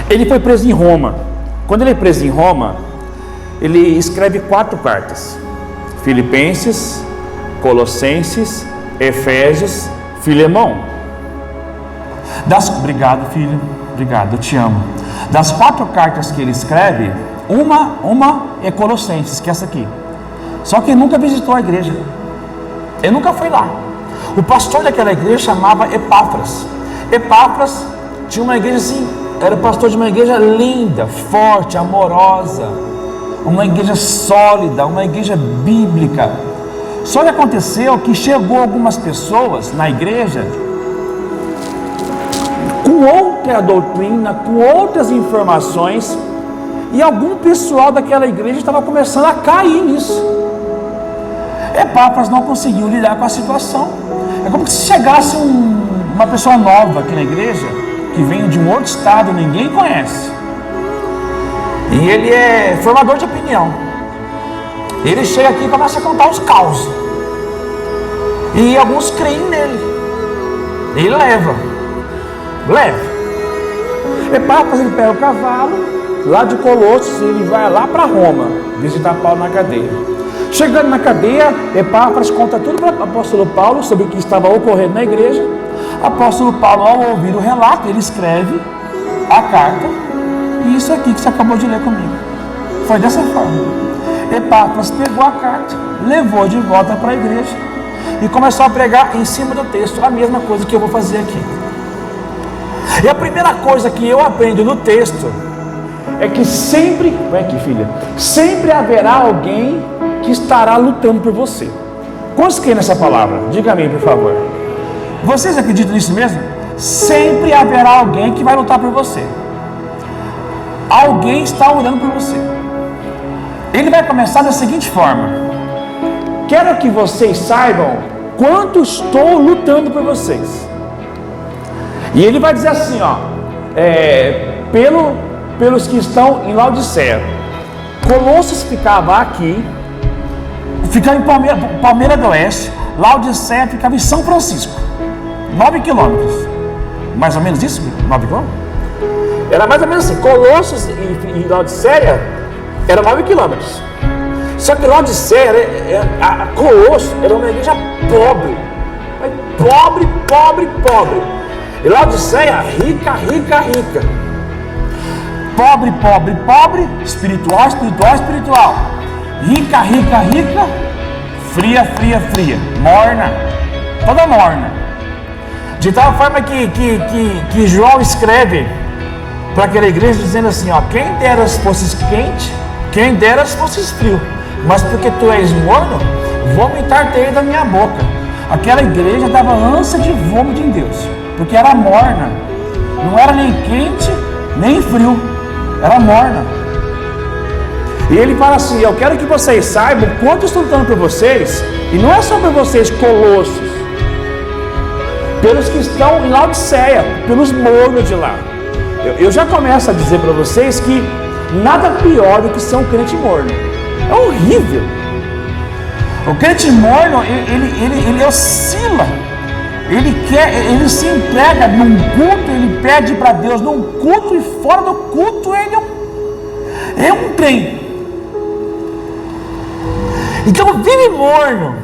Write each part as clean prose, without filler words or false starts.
Ele foi preso em Roma. Quando ele é preso em Roma, ele escreve 4 cartas: Filipenses, Colossenses, Efésios, Filemão. Obrigado, filho. Obrigado, eu te amo. Das 4 cartas que ele escreve, uma é Colossenses, que é essa aqui. Só que ele nunca visitou a igreja. Ele nunca foi lá. O pastor daquela igreja chamava Epáfras. Epáfras tinha uma igreja assim, era o pastor de uma igreja linda, forte, amorosa, uma igreja sólida, uma igreja bíblica. Só que aconteceu que chegou algumas pessoas na igreja com outra doutrina, com outras informações, e algum pessoal daquela igreja estava começando a cair nisso. Epáfras não conseguiu lidar com a situação. É como se chegasse uma pessoa nova aqui na igreja, que vem de um outro estado, ninguém conhece, e ele é formador de opinião. Ele chega aqui e começa a contar os causos, e alguns creem nele. Ele leva. Epáfras, ele pega o cavalo lá de Colossos e ele vai lá para Roma visitar Paulo na cadeia. Chegando na cadeia, Epáfras conta tudo para o apóstolo Paulo sobre o que estava ocorrendo na igreja. Apóstolo Paulo, ao ouvir o relato, ele escreve a carta, e isso aqui que você acabou de ler comigo. Foi dessa forma. Epáfras pegou a carta, levou de volta para a igreja e começou a pregar em cima do texto, a mesma coisa que eu vou fazer aqui. E a primeira coisa que eu aprendo no texto é que sempre, vem aqui, filha, sempre haverá alguém que estará lutando por você. Quantos creem nessa palavra? Diga amém, por favor. Vocês acreditam nisso mesmo? Sempre haverá alguém que vai lutar por você. Alguém está orando por você. Ele vai começar da seguinte forma: quero que vocês saibam quanto estou lutando por vocês. E ele vai dizer assim, pelos que estão em Laodiceia. Colossos ficava aqui, ficava em Palmeira do Oeste. Laodiceia ficava em São Francisco, 9 quilômetros. Mais ou menos isso? 9 quilômetros? Era mais ou menos assim. Colossos e Laodiceia eram 9 quilômetros. Só que Laodiceia, Colossos era uma igreja pobre. Pobre. E Laodiceia, rica. Pobre, espiritual. Rica, fria, morna, toda morna. De tal forma que João escreve para aquela igreja dizendo assim, quem dera se fosses quente, quem dera se fosses frio, mas porque tu és morno, vomitar-te-ei da minha boca. Aquela igreja dava ânsia de vômito em Deus, porque era morna, não era nem quente, nem frio, era morna. E ele fala assim, eu quero que vocês saibam quanto estou lutando por vocês, e não é só por vocês, Colossos, pelos que estão em Laodiceia, pelos mornos de lá. Eu já começo a dizer para vocês que nada pior do que ser um crente morno. É horrível. O crente morno, ele oscila. Ele se entrega num culto, ele pede para Deus num culto, e fora do culto ele é um trem. Então vive morno,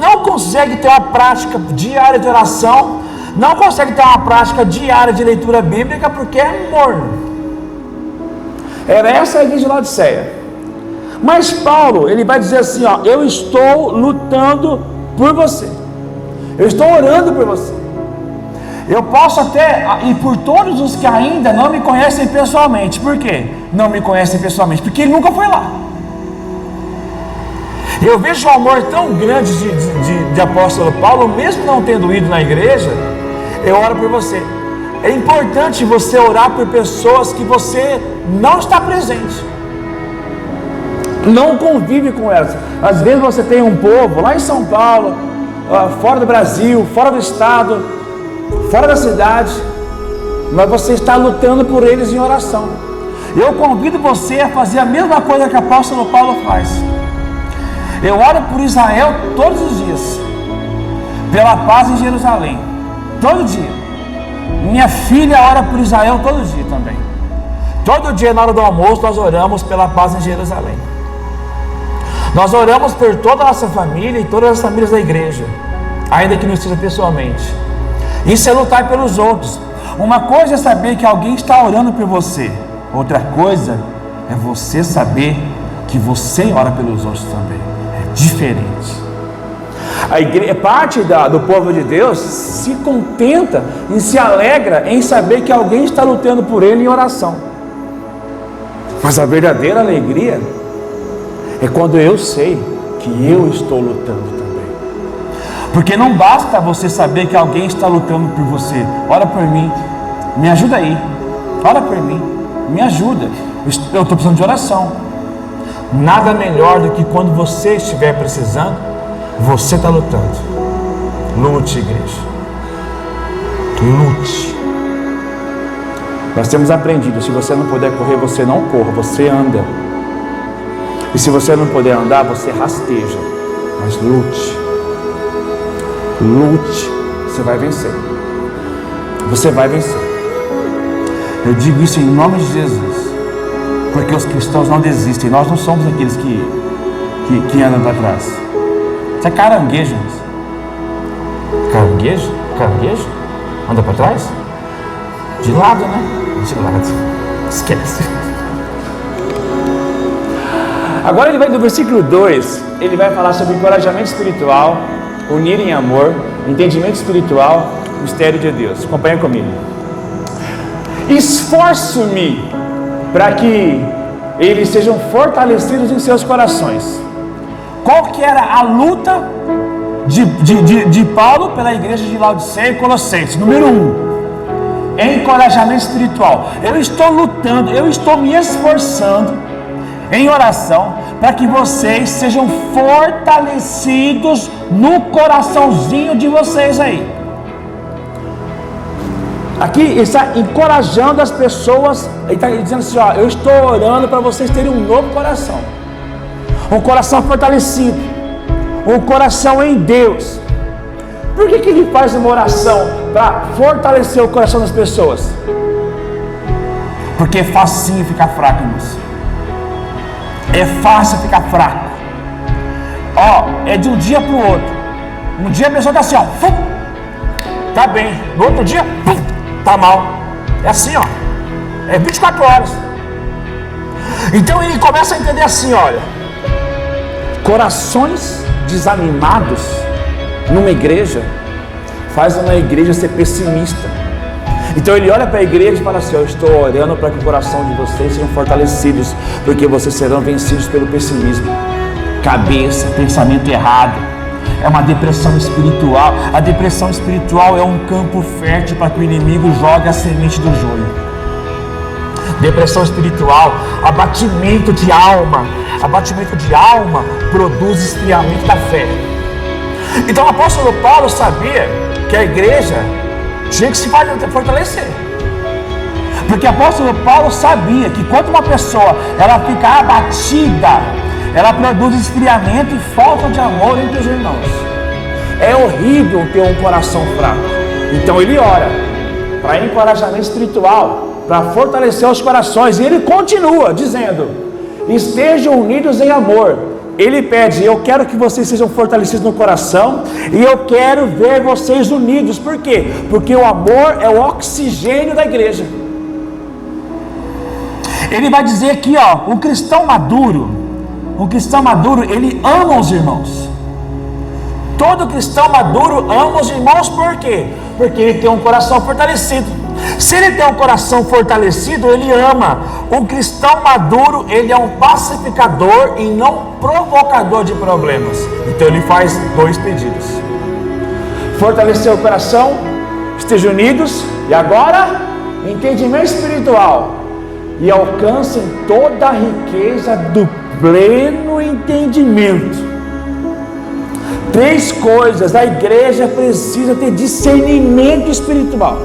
não consegue ter uma prática diária de oração, não consegue ter uma prática diária de leitura bíblica, porque é morno. Era essa a igreja de Laodiceia. Mas Paulo, ele vai dizer assim, eu estou lutando por você, eu estou orando por você. Eu posso até, e por todos os que ainda não me conhecem pessoalmente. Por quê? Não me conhecem pessoalmente, porque ele nunca foi lá. Eu vejo um amor tão grande de apóstolo Paulo, mesmo não tendo ido na igreja. Eu oro por você. É importante você orar por pessoas que você não está presente, não convive com elas. Às vezes você tem um povo lá em São Paulo, fora do Brasil, fora do estado, fora da cidade, mas você está lutando por eles em oração. Eu convido você a fazer a mesma coisa que o apóstolo Paulo faz. Eu oro por Israel todos os dias, pela paz em Jerusalém, todo dia. Minha filha ora por Israel todo dia também. Todo dia na hora do almoço nós oramos pela paz em Jerusalém. Nós oramos por toda a nossa família e todas as famílias da igreja, ainda que não esteja pessoalmente. Isso é lutar pelos outros. Uma coisa é saber que alguém está orando por você. Outra coisa é você saber que você ora pelos outros também. É diferente. A igreja, parte do povo de Deus se contenta e se alegra em saber que alguém está lutando por ele em oração. Mas a verdadeira alegria é quando eu sei que eu estou lutando também. Porque não basta você saber que alguém está lutando por você. Ora por mim, me ajuda aí. Ora por mim, me ajuda. Eu estou precisando de oração. Nada melhor do que quando você estiver precisando, você está lutando. Lute, igreja. Lute. Nós temos aprendido, se você não puder correr, você não corra, você anda. E se você não puder andar, você rasteja. Mas lute. Lute. Você vai vencer. Você vai vencer. Eu digo isso em nome de Jesus. Porque os cristãos não desistem. Nós não somos aqueles que andam para trás. Isso é caranguejo. Caranguejo? Caranguejo? Anda para trás? De lado, né? De lado. Esquece. Agora ele vai no versículo 2. Ele vai falar sobre encorajamento espiritual, unir em amor, entendimento espiritual, mistério de Deus. Acompanha comigo. Esforço-me para que eles sejam fortalecidos em seus corações. Qual que era a luta de Paulo pela igreja de Laodiceia e Colossenses? Número 1, encorajamento espiritual. Eu estou lutando, eu estou me esforçando em oração para que vocês sejam fortalecidos no coraçãozinho de vocês aí. Aqui ele está encorajando as pessoas, ele está dizendo assim, ó, eu estou orando para vocês terem um novo coração, um coração fortalecido, um coração em Deus. Por que ele faz uma oração para fortalecer o coração das pessoas? Porque é fácil ficar fraco, irmãos. É fácil ficar fraco. Ó, é de um dia para o outro. Um dia a pessoa está assim, ó, tá bem. No outro dia, tá mal. É assim, ó. É 24 horas. Então ele começa a entender assim, olha. Corações desanimados numa igreja faz uma igreja ser pessimista. Então ele olha para a igreja e fala assim, eu estou orando para que o coração de vocês sejam fortalecidos, porque vocês serão vencidos pelo pessimismo. Cabeça, pensamento errado, é uma depressão espiritual. A depressão espiritual é um campo fértil para que o inimigo jogue a semente do joio. Depressão espiritual, abatimento de alma. Abatimento de alma produz esfriamento da fé. Então o apóstolo Paulo sabia que a igreja tinha que se fortalecer. Porque o apóstolo Paulo sabia que quando uma pessoa ela fica abatida, ela produz esfriamento e falta de amor entre os irmãos. É horrível ter um coração fraco. Então ele ora para encorajamento espiritual, para fortalecer os corações. E ele continua dizendo, estejam unidos em amor. Ele pede, eu quero que vocês sejam fortalecidos no coração e eu quero ver vocês unidos. Por quê? Porque o amor é o oxigênio da igreja. Ele vai dizer aqui, ó, um cristão maduro, ele ama os irmãos. Todo cristão maduro ama os irmãos, por quê? Porque ele tem um coração fortalecido. Se ele tem um coração fortalecido, ele ama. Um cristão maduro, ele é um pacificador e não provocador de problemas. Então ele faz 2 pedidos: fortalecer o coração, estejam unidos, e agora, entendimento espiritual, e alcancem toda a riqueza do pleno entendimento. 3 coisas, a igreja precisa ter discernimento espiritual.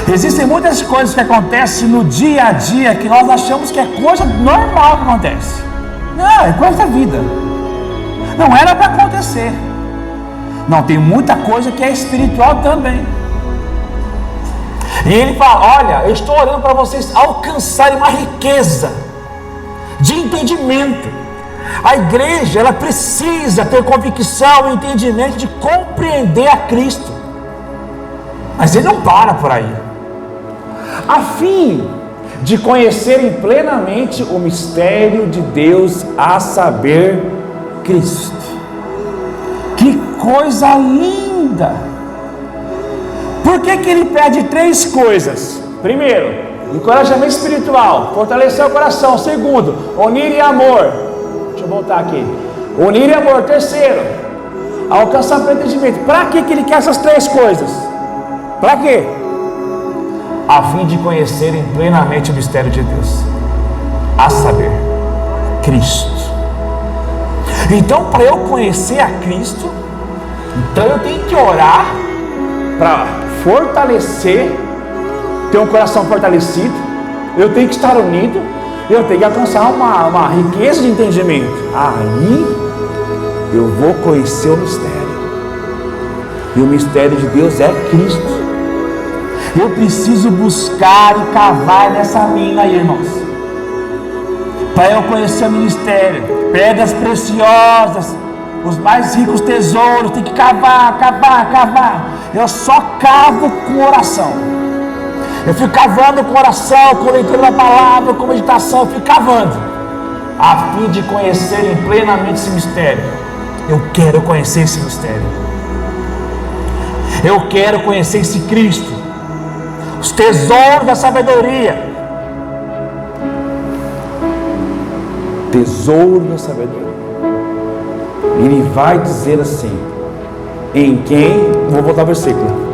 Existem muitas coisas que acontecem no dia a dia que nós achamos que é coisa normal que acontece. Não, é coisa da vida. Não era para acontecer. Não, tem muita coisa que é espiritual também. E ele fala: olha, eu estou orando para vocês alcançarem uma riqueza de entendimento. A igreja, ela precisa ter convicção e entendimento de compreender a Cristo. Mas ele não para por aí. A fim de conhecerem plenamente o mistério de Deus, a saber, Cristo. Que coisa linda! Por que ele pede 3 coisas? Primeiro, encorajamento espiritual, fortalecer o coração. Segundo, unir e amor. Deixa eu voltar aqui. Unir e amor. Terceiro, alcançar o entendimento. Para que ele quer essas 3 coisas? Para quê? A fim de conhecerem plenamente o mistério de Deus, a saber, Cristo. Então, para eu conhecer a Cristo, então eu tenho que orar para fortalecer, ter um coração fortalecido. Eu tenho que estar unido. Eu tenho que alcançar uma riqueza de entendimento. Aí eu vou conhecer o mistério. E o mistério de Deus é Cristo. Eu preciso buscar e cavar nessa mina aí, irmãos, para eu conhecer o ministério. Pedras preciosas, os mais ricos tesouros, tem que cavar. Eu só cavo com oração. Eu fico cavando com oração, com leitura da palavra, com meditação. Eu fico cavando, a fim de conhecerem plenamente esse mistério. Eu quero conhecer esse mistério. Eu quero conhecer esse Cristo, os tesouros da sabedoria. Tesouro da sabedoria. Ele vai dizer assim: em quem, vou voltar ao versículo,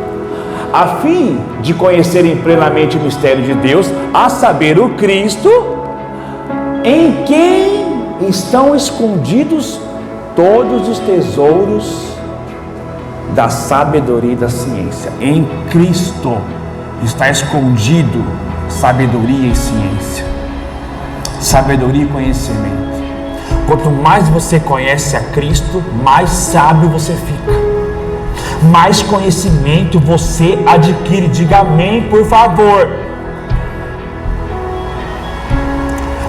a fim de conhecerem plenamente o mistério de Deus, a saber, o Cristo, em quem estão escondidos todos os tesouros da sabedoria e da ciência. Em Cristo está escondido sabedoria e ciência, sabedoria e conhecimento. Quanto mais você conhece a Cristo, mais sábio você fica, mais conhecimento você adquire. Diga amém, por favor.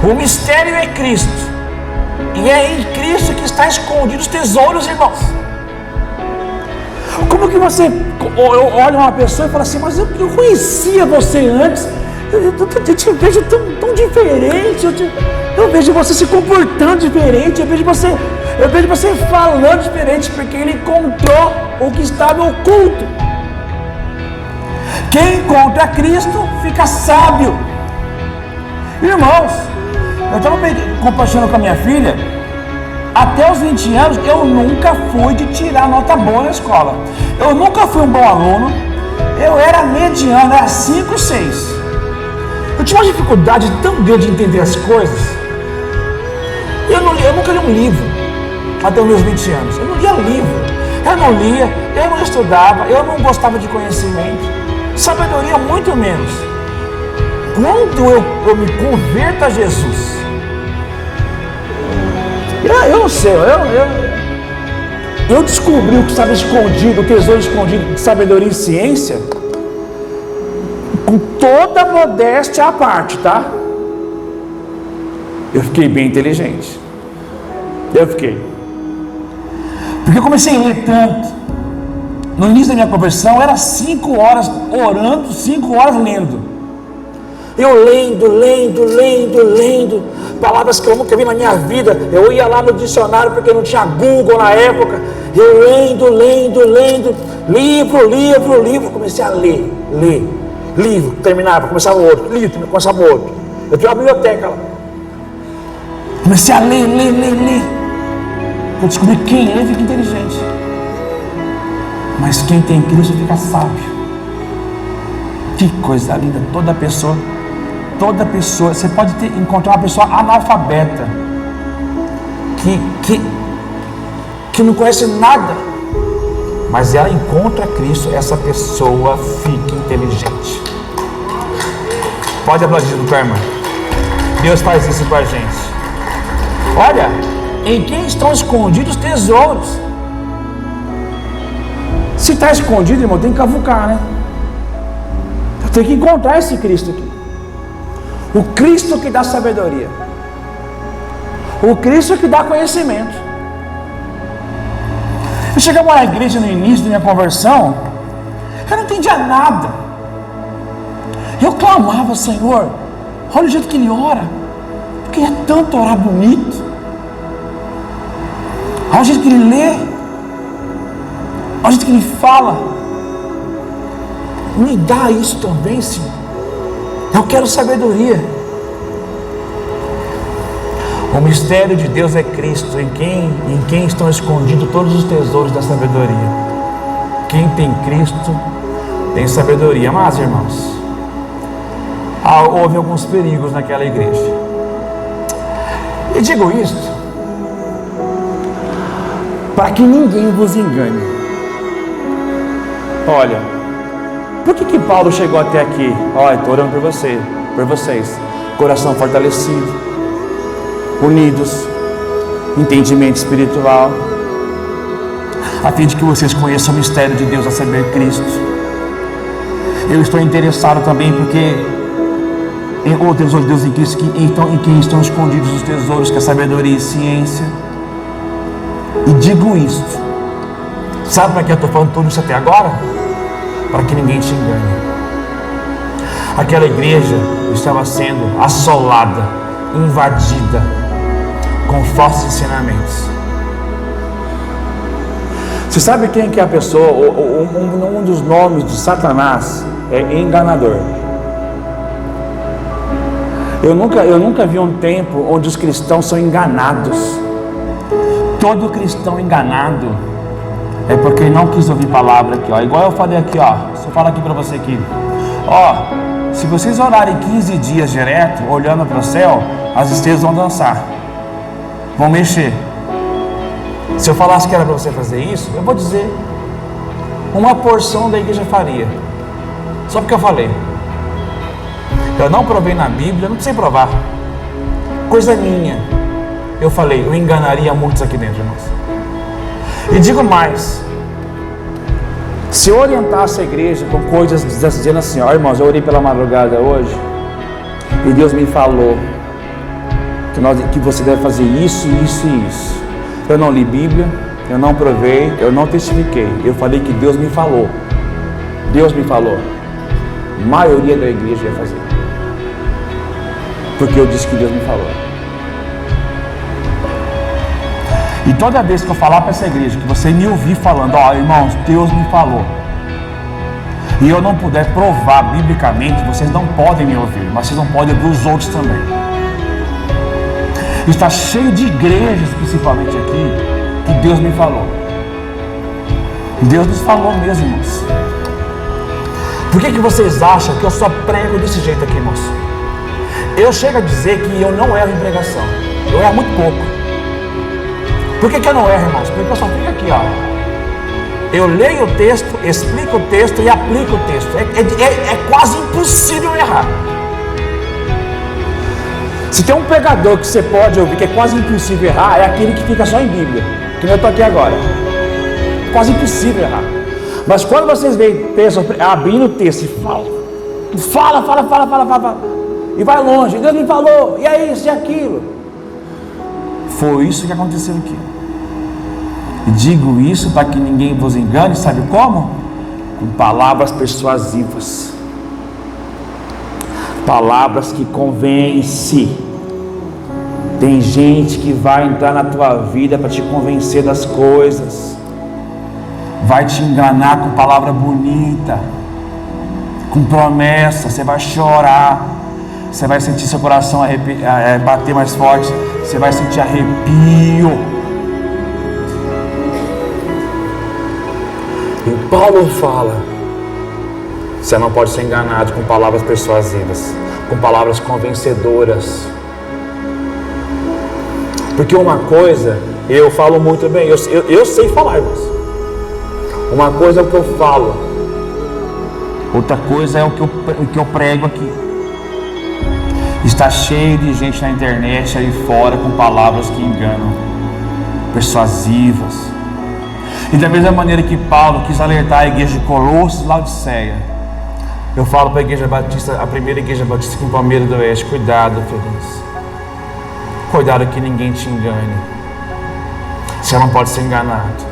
O mistério é Cristo, e é em Cristo que está escondido os tesouros, irmãos. Como que você olha uma pessoa e fala assim: mas eu conhecia você antes, eu te vejo tão diferente, eu vejo você se comportando diferente, eu vejo você falando diferente, porque ele encontrou o que estava oculto. Quem encontra Cristo fica sábio. Irmãos, eu estava compartilhando com a minha filha. Até os 20 anos eu nunca fui de tirar nota boa na escola. Eu nunca fui um bom aluno. Eu era mediano, era 5, 6. Eu tinha uma dificuldade tão grande de entender as coisas. Eu nunca li um livro até os meus 20 anos. Eu não lia livro. Eu não lia, eu não estudava, eu não gostava de conhecimento. Sabedoria muito menos. Quando eu me converto a Jesus, eu não sei, eu descobri o que estava escondido, o tesouro escondido de sabedoria e ciência, com toda modéstia à parte, tá? Eu fiquei bem inteligente. Porque eu comecei a ler tanto. No início da minha conversão, era 5 horas orando, 5 horas lendo. Eu lendo, palavras que eu nunca vi na minha vida. Eu ia lá no dicionário, porque não tinha Google na época. Eu lendo, livro. Comecei a ler, livro, terminava, começava o outro, livro, começava o outro. Eu tinha uma biblioteca lá. Comecei a ler. Eu descobri que quem lê fica inteligente, mas quem tem Cristo fica sábio. Que coisa linda. Toda pessoa, você pode encontrar uma pessoa analfabeta, que não conhece nada, mas ela encontra Cristo, essa pessoa fica inteligente. Pode aplaudir do irmão. Deus faz isso com a gente. Olha, em quem estão escondidos tesouros. Se está escondido, irmão, tem que cavucar, né? Tem que encontrar esse Cristo aqui. O Cristo que dá sabedoria. O Cristo que dá conhecimento. Eu chegava na igreja no início da minha conversão, eu não entendia nada. Eu clamava, Senhor, olha o jeito que ele ora. Eu queria tanto orar bonito. Olha o jeito que ele lê. Olha o jeito que ele fala. Me dá isso também, Senhor. Eu quero sabedoria. O mistério de Deus é Cristo, em quem estão escondidos todos os tesouros da sabedoria. Quem tem Cristo tem sabedoria. Mas, irmãos, houve alguns perigos naquela igreja. E digo isto para que ninguém vos engane. Olha, por que Paulo chegou até aqui? Olha, estou orando por vocês. Coração fortalecido, unidos, entendimento espiritual, a fim de que vocês conheçam o mistério de Deus, a saber, Cristo. Eu estou interessado também porque o tesouro de Deus em Cristo, em quem estão escondidos os tesouros, que é sabedoria e ciência. E digo isto, sabe para que eu estou falando tudo isso até agora? Para que ninguém te engane. Aquela igreja estava sendo assolada, invadida com falsos ensinamentos. Você sabe quem que é a pessoa? Um dos nomes de Satanás é enganador. Eu nunca vi um tempo onde os cristãos são enganados. Todo cristão enganado é porque ele não quis ouvir palavra aqui, ó. Igual eu falei aqui, ó. Se eu falar aqui para você aqui, ó, se vocês orarem 15 dias direto, olhando para o céu, as estrelas vão dançar, vão mexer. Se eu falasse que era para você fazer isso, eu vou dizer, uma porção da igreja faria, só porque eu falei. Eu não provei na Bíblia, não precisei provar, coisa minha. Eu falei, eu enganaria muitos aqui dentro, irmãos. E digo mais, se eu orientasse a igreja com coisas dizendo assim, ó, irmãos, eu orei pela madrugada hoje e Deus me falou que você deve fazer isso, isso e isso. Eu não li Bíblia, eu não provei, eu não testifiquei. Eu falei que Deus me falou. Deus me falou. A maioria da igreja ia fazer, porque eu disse que Deus me falou. E toda vez que eu falar para essa igreja, que você me ouvir falando, ó, irmãos, Deus me falou, e eu não puder provar biblicamente, vocês não podem me ouvir, mas vocês não podem ouvir os outros também. Está cheio de igrejas, principalmente aqui, que Deus me falou. Deus nos falou mesmo, irmãos. Por que vocês acham que eu só prego desse jeito aqui, irmãos? Eu chego a dizer que eu não erro em pregação. Eu erro muito pouco. Por que eu não erro, irmãos? Porque eu só fico aqui, ó. Eu leio o texto, explico o texto e aplico o texto. É quase impossível errar. Se tem um pregador que você pode ouvir que é quase impossível errar, é aquele que fica só em Bíblia, que eu estou aqui agora. Quase impossível errar. Mas quando vocês veem texto, abrindo o texto e fala, e vai longe, Deus me falou, e é isso e aquilo. Foi isso que aconteceu aqui. E digo isso para que ninguém vos engane, sabe como? Com palavras persuasivas. Palavras que convencem. Tem gente que vai entrar na tua vida para te convencer das coisas. Vai te enganar com palavra bonita, com promessa. Você vai chorar. Você vai sentir seu coração bater mais forte. Você vai sentir arrepio. E Paulo fala, você não pode ser enganado com palavras persuasivas, com palavras convencedoras. Porque uma coisa, eu falo muito bem, eu sei falar, irmãos. Uma coisa é o que eu falo, outra coisa é o que eu prego aqui. Está cheio de gente na internet aí fora com palavras que enganam, persuasivas. E da mesma maneira que Paulo quis alertar a igreja de Colossos e Laodiceia, Eu falo para a igreja batista, a primeira igreja batista aqui em Palmeiras do Oeste: cuidado, feliz. Cuidado que ninguém te engane. Você não pode ser enganado.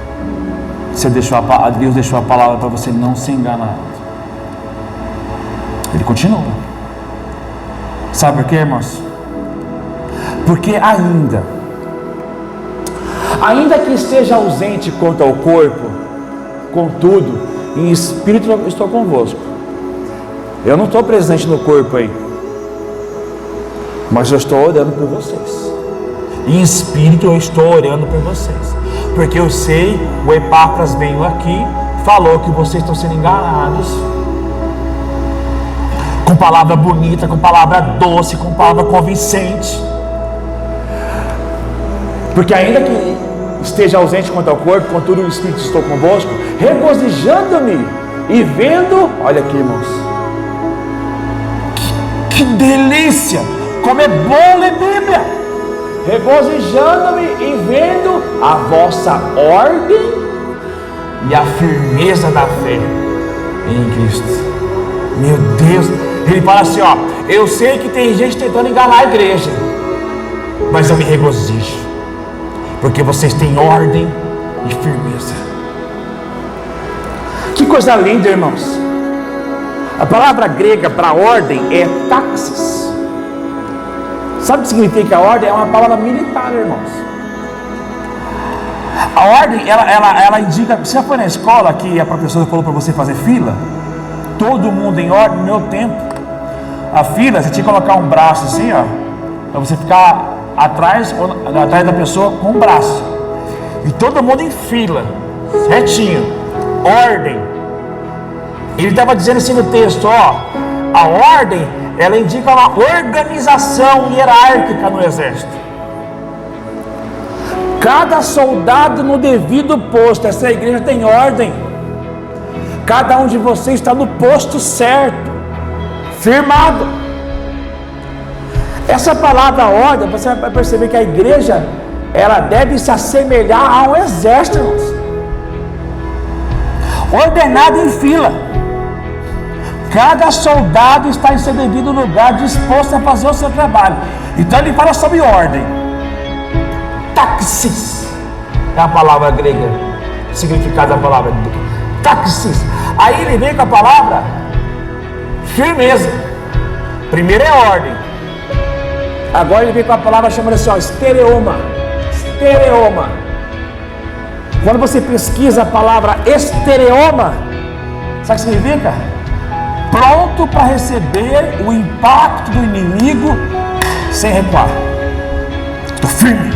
Deus deixou a palavra para você não ser enganado. Ele continua. Sabe por quê, irmãos? Porque ainda que esteja ausente quanto ao corpo, contudo, em espírito eu estou convosco. Eu não estou presente no corpo aí, mas eu estou orando por vocês. Em espírito eu estou orando por vocês, porque eu sei, o Epáfras veio aqui, falou que vocês estão sendo enganados, com palavra bonita, com palavra doce, com palavra convincente. Porque ainda que esteja ausente quanto ao corpo, contudo o Espírito estou convosco, regozijando-me e vendo, olha aqui, irmãos, que delícia, como é bom ler Bíblia, regozijando-me e vendo a vossa ordem e a firmeza da fé em Cristo. Meu Deus, ele fala assim, ó, eu sei que tem gente tentando enganar a igreja, mas eu me regozijo, porque vocês têm ordem e firmeza. Que coisa linda, irmãos. A palavra grega para ordem é taxis. Sabe o que significa ordem? É uma palavra militar, irmãos. A ordem, ela indica. Você já foi na escola que a professora falou para você fazer fila? Todo mundo em ordem, no meu tempo. A fila, você tinha que colocar um braço assim, ó, para você ficar atrás da pessoa com o braço. E todo mundo em fila, certinho. Ordem. Ele estava dizendo assim no texto, ó, a ordem, ela indica uma organização hierárquica no exército. Cada soldado no devido posto. Essa igreja tem ordem. Cada um de vocês está no posto certo, firmado. Essa palavra ordem, você vai perceber que a igreja, ela deve se assemelhar a um exército, irmãos. Ordenado em fila. Cada soldado está em seu devido lugar, disposto a fazer o seu trabalho. Então ele fala sobre ordem. Taxis é a palavra grega, o significado da palavra taxis. Aí ele vem com a palavra firmeza. Primeiro é ordem. Agora ele vem com a palavra chamada assim, ó, estereoma. Estereoma. Quando você pesquisa a palavra estereoma, sabe o que significa? Pronto para receber o impacto do inimigo sem recuar. Estou firme.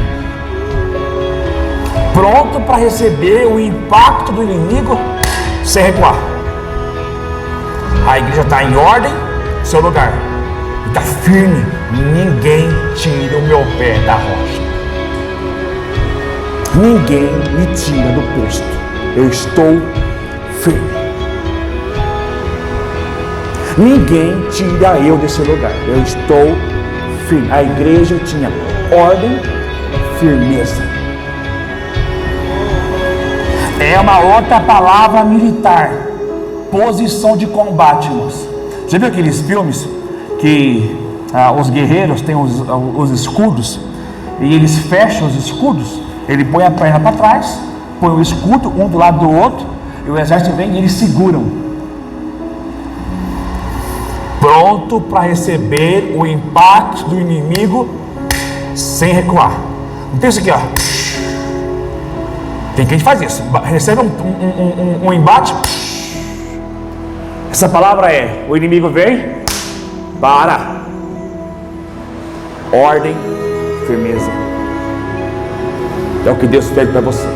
Pronto para receber o impacto do inimigo sem recuar. A igreja está em ordem, no seu lugar. Está firme. Ninguém tira o meu pé da rocha. Ninguém me tira do posto. Eu estou firme. Ninguém tira eu desse lugar. Eu estou firme. A igreja tinha ordem, firmeza. É uma outra palavra militar. Posição de combate, irmãos. Já viu aqueles filmes que os guerreiros têm os escudos e eles fecham os escudos? Ele põe a perna para trás, põe o escudo um do lado do outro e o exército vem e eles seguram. Pronto para receber o impacto do inimigo sem recuar. Não tem isso aqui, ó. Tem quem faz isso. Recebe um embate. Essa palavra é: o inimigo vem, para. Ordem, firmeza. É o que Deus pede para você.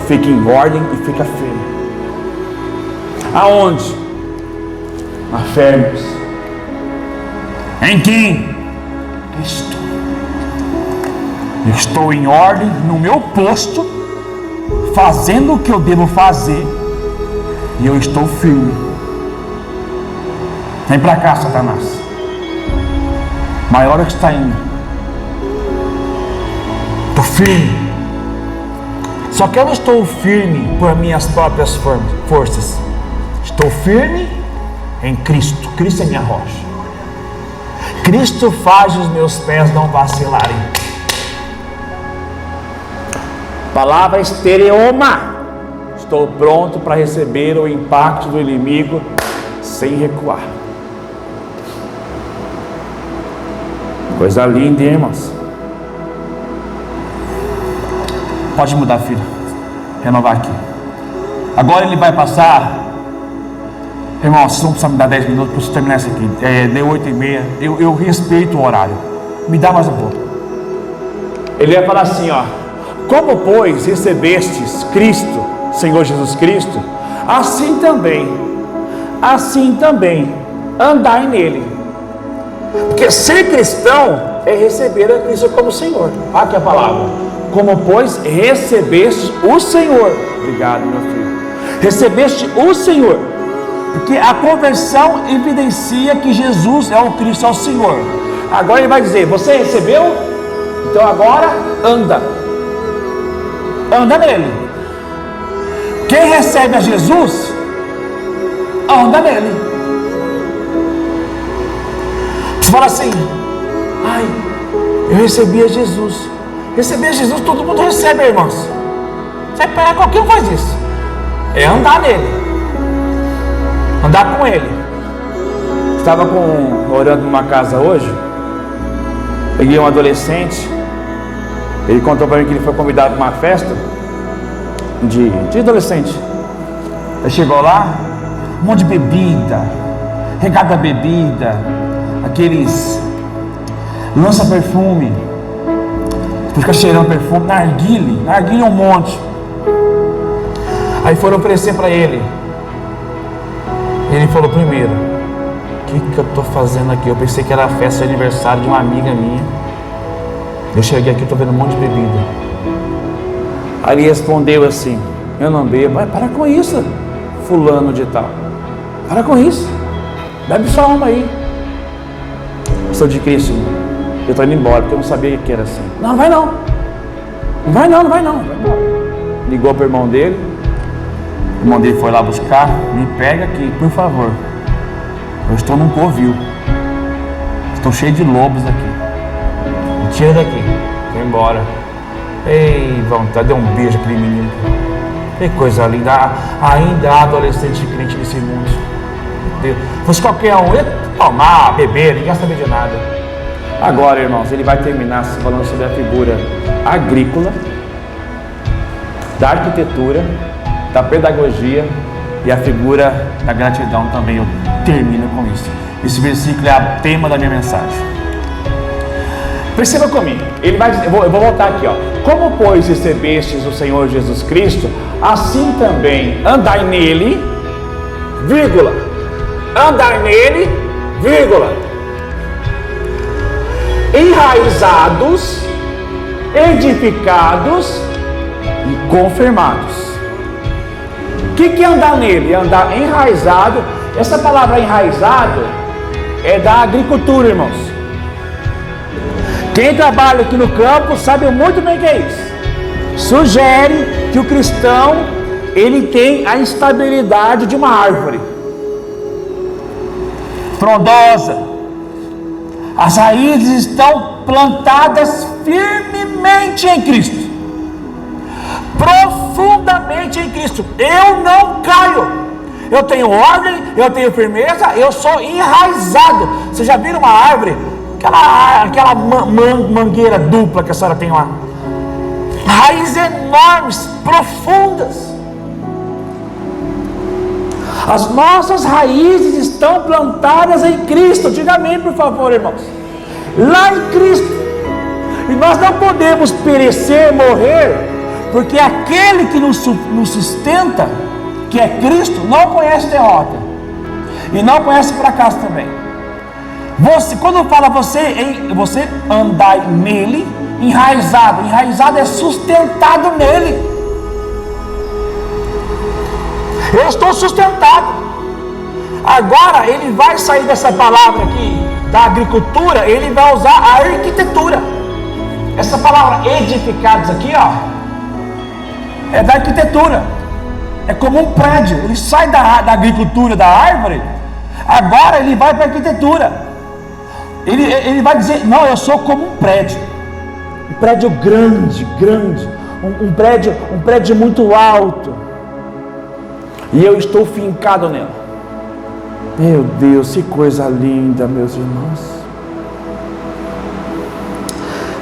Fique em ordem e fica firme. Aonde? Na fé, irmãos. Em quem? Cristo. Eu estou em ordem no meu posto, fazendo o que eu devo fazer, e eu estou firme. Vem para cá, Satanás. Maior é que está indo. Estou firme. Só que eu não estou firme por minhas próprias forças. Estou firme em Cristo. Cristo é minha rocha. Cristo faz os meus pés não vacilarem. Palavra estereoma. Estou pronto para receber o impacto do inimigo sem recuar. Coisa linda, hein, irmãos? Pode mudar, filho. Renovar aqui. Agora ele vai passar. Irmão, vocês vão precisar me dar 10 minutos para você terminar isso aqui. Deu 8h30. Eu respeito o horário. Me dá mais um pouco. Ele vai falar assim, ó. Como, pois, recebestes Cristo, Senhor Jesus Cristo, assim também, andai nele. Porque ser cristão é receber a Cristo como Senhor. Olha aqui a palavra. Como, pois, recebeste o Senhor. Obrigado, meu filho. Recebeste o Senhor. Porque a conversão evidencia que Jesus é o Cristo, é o Senhor. Agora ele vai dizer, você recebeu? Então agora anda. Anda nele. Quem recebe a Jesus, anda nele. Você fala assim, ai, eu recebi a Jesus. Receber a Jesus, todo mundo recebe, irmãos. Você pega, qualquer um faz isso. É andar nele. Andar com ele. Estava orando numa casa hoje. Peguei um adolescente. Ele contou para mim que ele foi convidado para uma festa de adolescente. Ele chegou lá, um monte de bebida, regada bebida, aqueles lança-perfume, fica cheirando perfume, narguile um monte. Aí foram oferecer para ele. Ele falou primeiro, o que eu estou fazendo aqui? Eu pensei que era a festa de aniversário de uma amiga minha. Eu cheguei aqui e estou vendo um monte de bebida. Aí ele respondeu assim, eu não bebo. Para com isso, fulano de tal. Para com isso. Bebe só uma aí. Eu sou de Cristo. Eu estou indo embora, porque eu não sabia que era assim. Não vai não. Não vai não. Vai embora. Ligou para o irmão dele. O irmão dele foi lá buscar. Me pega aqui, por favor. Eu estou num covil. Estou cheio de lobos aqui. Me tira daqui. Vou embora. Ei, vontade, deu um beijo aquele menino. Que coisa linda. Ainda há adolescente crente nesse mundo. Meu Deus. Se fosse qualquer um, ia tomar, beber, ninguém ia saber de nada. Agora, irmãos, ele vai terminar falando sobre a figura agrícola, da arquitetura, da pedagogia e a figura da gratidão também. Eu termino com isso. Esse versículo é o tema da minha mensagem. Perceba comigo, ele vai dizer, eu vou voltar aqui, ó. Como, pois, recebestes o Senhor Jesus Cristo, assim também andai nele, vírgula, andai nele, vírgula, enraizados, edificados e confirmados. O que é andar nele? Andar enraizado. Essa palavra enraizado é da agricultura, irmãos. Quem trabalha aqui no campo sabe muito bem o que é isso. Sugere que o cristão, ele tem a estabilidade de uma árvore frondosa. As raízes estão plantadas firmemente em Cristo, profundamente em Cristo. Eu não caio. Eu tenho ordem, eu tenho firmeza, eu sou enraizado. Vocês já viram uma árvore? Aquela mangueira dupla que a senhora tem lá. Raízes enormes, profundas. As nossas raízes estão plantadas em Cristo. Diga amém, por favor, irmãos. Lá em Cristo. E nós não podemos perecer, morrer, porque aquele que nos sustenta, que é Cristo, não conhece derrota e não conhece fracasso também. Você, quando fala você andai nele, enraizado é sustentado nele. Eu estou sustentado. Agora ele vai sair dessa palavra aqui da agricultura, ele vai usar a arquitetura. Essa palavra edificados aqui, ó, é da arquitetura. É como um prédio. Ele sai da agricultura da árvore. Agora ele vai para a arquitetura. Ele vai dizer, não, eu sou como um prédio grande, um prédio muito alto, e eu estou fincado nela. Meu Deus, que coisa linda, meus irmãos.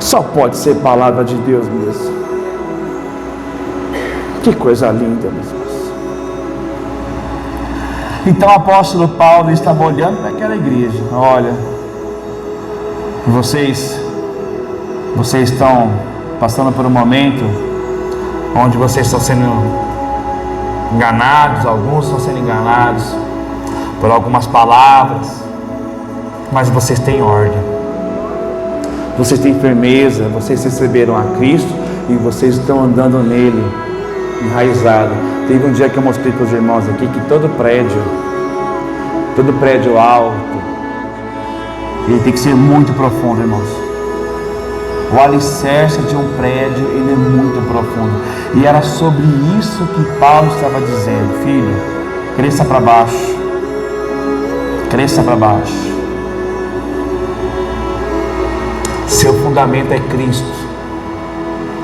Só pode ser palavra de Deus mesmo. Que coisa linda, meus irmãos. Então o apóstolo Paulo estava olhando para aquela igreja. Olha, vocês estão passando por um momento onde vocês estão sendo enganados, alguns estão sendo enganados por algumas palavras, mas vocês têm ordem, vocês têm firmeza, vocês receberam a Cristo e vocês estão andando nele, enraizado. Teve um dia que eu mostrei para os irmãos aqui que todo prédio alto, ele tem que ser muito profundo, irmãos. O alicerce de um prédio, ele é muito profundo. E era sobre isso que Paulo estava dizendo: filho, cresça para baixo. Cresça para baixo. Seu fundamento é Cristo.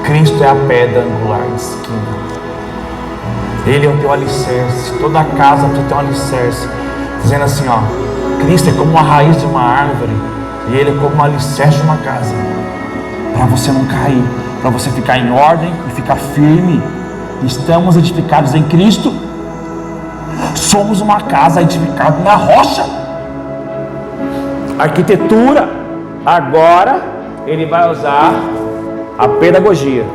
Cristo é a pedra angular de esquina. Ele é o teu alicerce. Toda casa precisa ter um alicerce. Dizendo assim, ó, Cristo é como a raiz de uma árvore, e Ele é como um alicerce de uma casa, para você não cair, para você ficar em ordem e ficar firme. Estamos edificados em Cristo. Somos uma casa edificada na rocha. Arquitetura. Agora ele vai usar a pedagogia.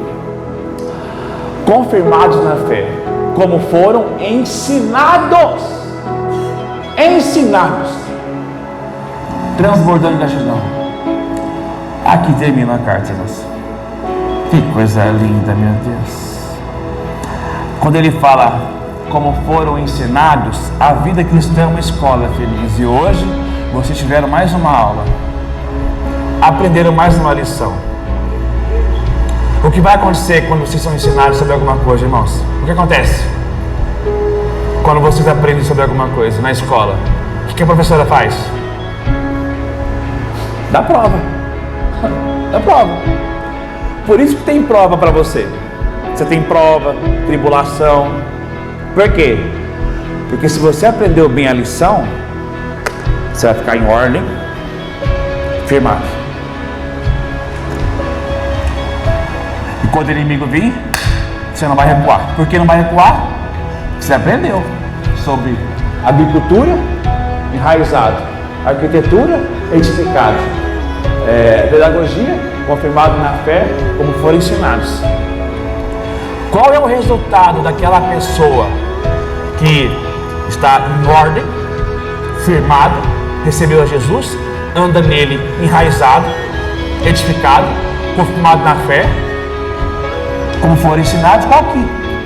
Confirmados na fé, como foram ensinados. Transbordando de gratidão. Aqui termina a carta, irmãos. Que coisa linda, meu Deus. Quando ele fala como foram ensinados, a vida cristã é uma escola feliz. E hoje vocês tiveram mais uma aula, aprenderam mais uma lição. O que vai acontecer quando vocês são ensinados sobre alguma coisa, irmãos? O que acontece quando vocês aprendem sobre alguma coisa na escola? O que a professora faz? Dá prova. Dá prova. Por isso que tem prova para você. Você tem prova, tribulação. Por quê? Porque se você aprendeu bem a lição, você vai ficar em ordem, firmado. E quando o inimigo vir, você não vai recuar. Por que não vai recuar? Porque você aprendeu sobre agricultura, enraizado, arquitetura, edificado, pedagogia, confirmado na fé, como foram ensinados. Qual é o resultado daquela pessoa que está em ordem, firmado, recebeu a Jesus, anda nele enraizado, edificado, confirmado na fé, como foram ensinados?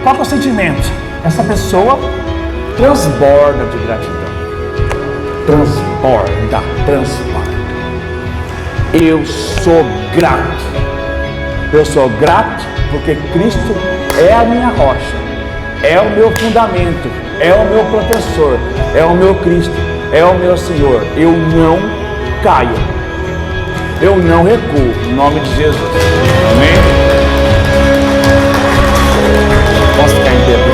Qual é o sentimento? Essa pessoa transborda de gratidão. Transborda. Eu sou grato porque Cristo é a minha rocha, é o meu fundamento, é o meu protetor, é o meu Cristo, é o meu Senhor. Eu não caio, eu não recuo, em nome de Jesus. Amém? Posso ficar em pé?